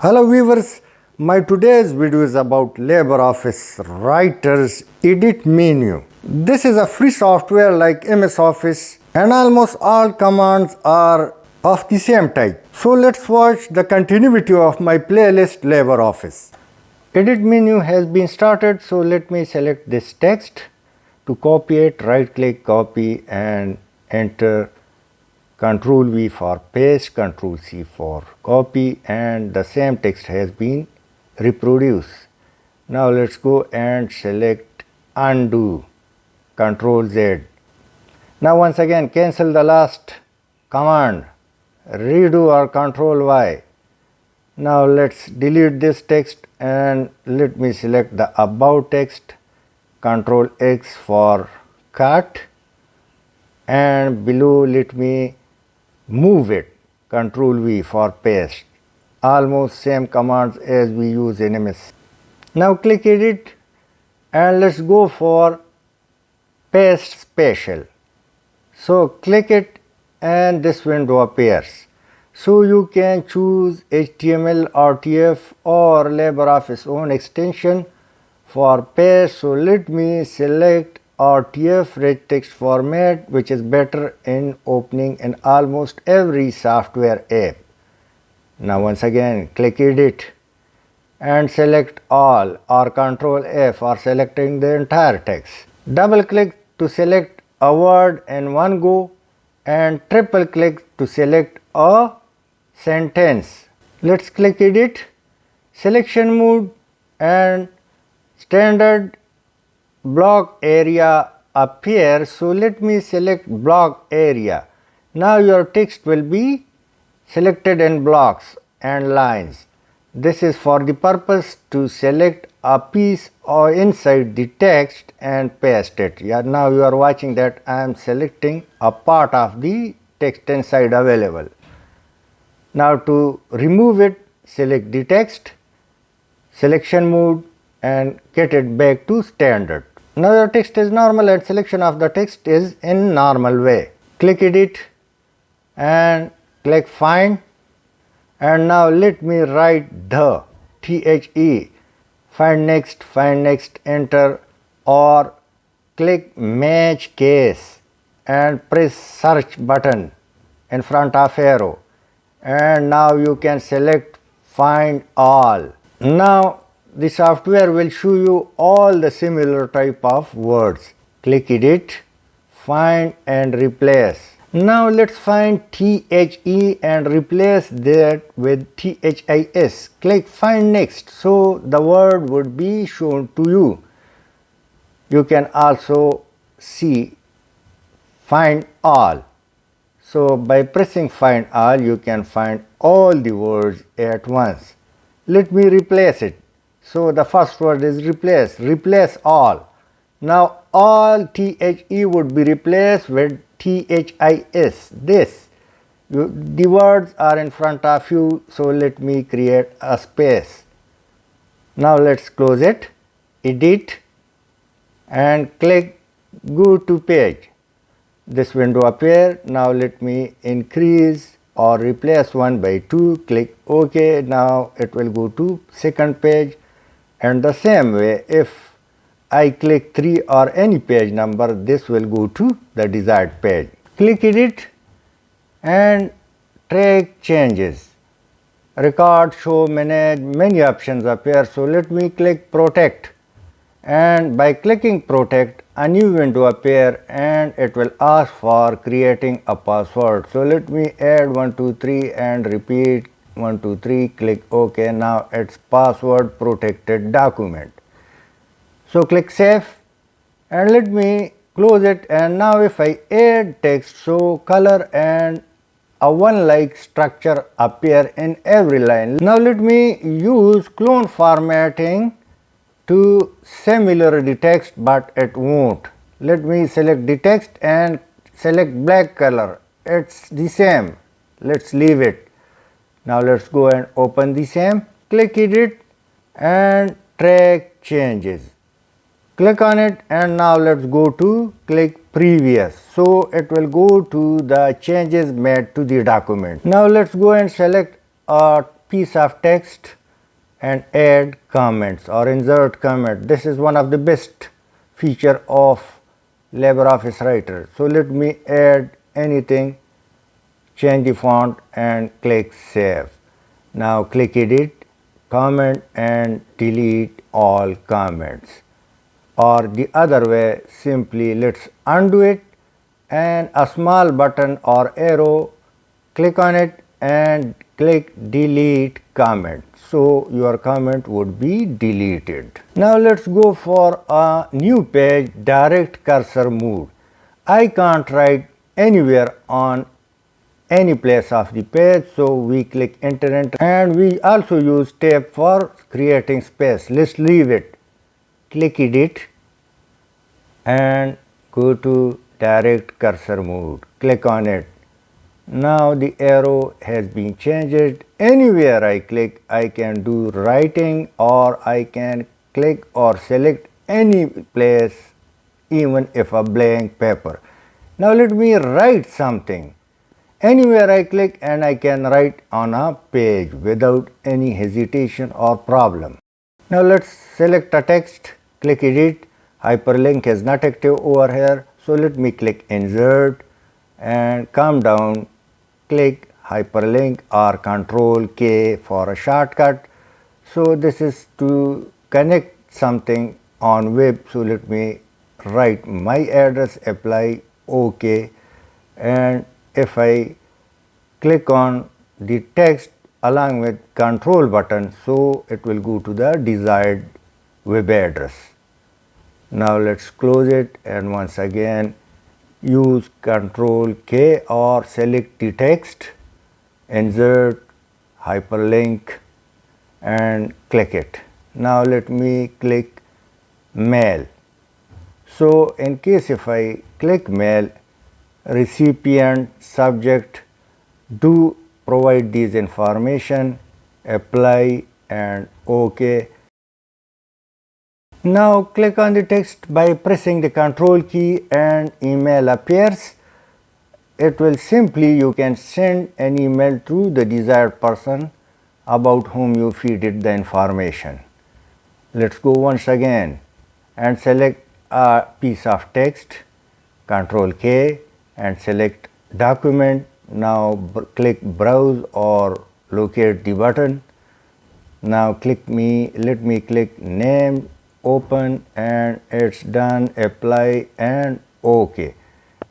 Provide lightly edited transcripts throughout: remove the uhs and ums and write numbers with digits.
Hello viewers, my today's video is about LibreOffice Writer's Edit menu. This is a free software like MS Office and almost all commands are of the same type. So let's watch the continuity of my playlist LibreOffice. Edit menu has been started, so let me select this text. To copy it, right click, copy and enter. Ctrl V for paste, Ctrl C for copy, and the same text has been reproduced. Now let's go and select undo, Ctrl Z. Now once again cancel the last command, redo or Ctrl Y. Now let's delete this text and let me select the above text, Ctrl X for cut, and below let me move it, Ctrl V for paste. Almost same commands as we use in MS. Now click edit and let's go for paste special. So click it and this window appears. So you can choose HTML, RTF or LibreOffice own extension for paste. So let me select RTF rich text format, which is better in opening in almost every software app. Now once again click edit and select all or Ctrl F for selecting the entire text. Double click to select a word in one go and triple click to select a sentence. Let's click edit, selection mode and standard block area appears. So let me select block area. Now your text will be selected in blocks and lines. This is for the purpose to select a piece or inside the text and paste it. Yeah, now you are watching that I am selecting a part of the text inside available. Now to remove it, select the text, selection mode and get it back to standard. Now your text is normal and selection of the text is in normal way. Click edit and click find, and now let me write the THE, find next, enter, or click match case and press search button in front of arrow, and now you can select find all. Now the software will show you all the similar type of words. Click edit, find and replace. Now let's find THE and replace that with THIS. Click find next, so the word would be shown to you. You can also see find all. So by pressing find all, you can find all the words at once. Let me replace it. So the first word is replace, replace all. Now all THE would be replaced with THIS, this. The words are in front of you, so let me create a space. Now let's close it, edit and click go to page. This window appear. Now let me increase or replace 1 by 2, click OK. Now it will go to second page. And the same way, if I click 3 or any page number, this will go to the desired page. Click edit and track changes. Record, show, manage, many options appear. So let me click protect, and by clicking protect, a new window appear and it will ask for creating a password. So let me add 123 and repeat 123, click OK. Now it's password protected document. So click save and let me close it, and now if I add text, so color and a one like structure appear in every line. Now let me use clone formatting to similar the text, but it won't. Let me select the text and select black color. It's the same. Let's leave it. Now let's go and open the same. Click edit and track changes. Click on it and now let's go to click previous. So it will go to the changes made to the document. Now let's go and select a piece of text and add comments or insert comment. This is one of the best feature of LibreOffice Writer. So let me add anything, change the font and click save. Now click edit, comment and delete all comments. Or the other way, simply let's undo it and a small button or arrow, click on it and click delete comment. So your comment would be deleted. Now let's go for a new page, direct cursor mode. I can't write anywhere on any place of the page, so we click enter and we also use tab for creating space. Let's leave it. Click edit and go to direct cursor mode. Click on it. Now the arrow has been changed. Anywhere I click, I can do writing, or I can click or select any place, even if a blank paper. Now let me write something. Anywhere I click and I can write on a page without any hesitation or problem. Now let's select a text, click edit. Hyperlink is not active over here, so let me click insert and come down, click hyperlink or Control K for a shortcut. So this is to connect something on web, so let me write my address, apply, OK, and if I click on the text along with control button, so it will go to the desired web address. Now let's close it and once again use Control K or select the text, insert, hyperlink and click it. Now let me click mail. So in case if I click mail, recipient, subject, do provide these information, apply and OK. Now click on the text by pressing the control key and email appears. It will simply, you can send an email to the desired person about whom you feed it the information. Let's go once again and select a piece of text, Control K and select document. Now click browse or locate the button. Now let me click name, open and it's done, apply and OK.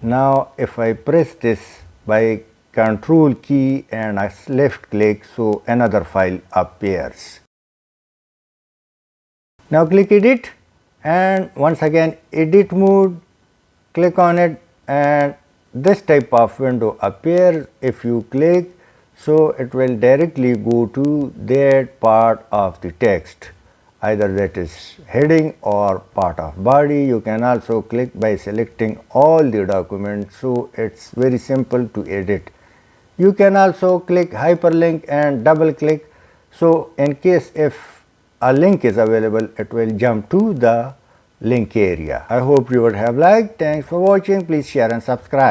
Now if I press this by control key and I left click, so another file appears. Now click edit and once again edit mode, click on it and this type of window appears. If you click, so it will directly go to that part of the text, either that is heading or part of body. You can also click by selecting all the documents, so it's very simple to edit. You can also click hyperlink and double click, so in case if a link is available, it will jump to the link area. I hope you would have liked. Thanks for watching. Please share and subscribe.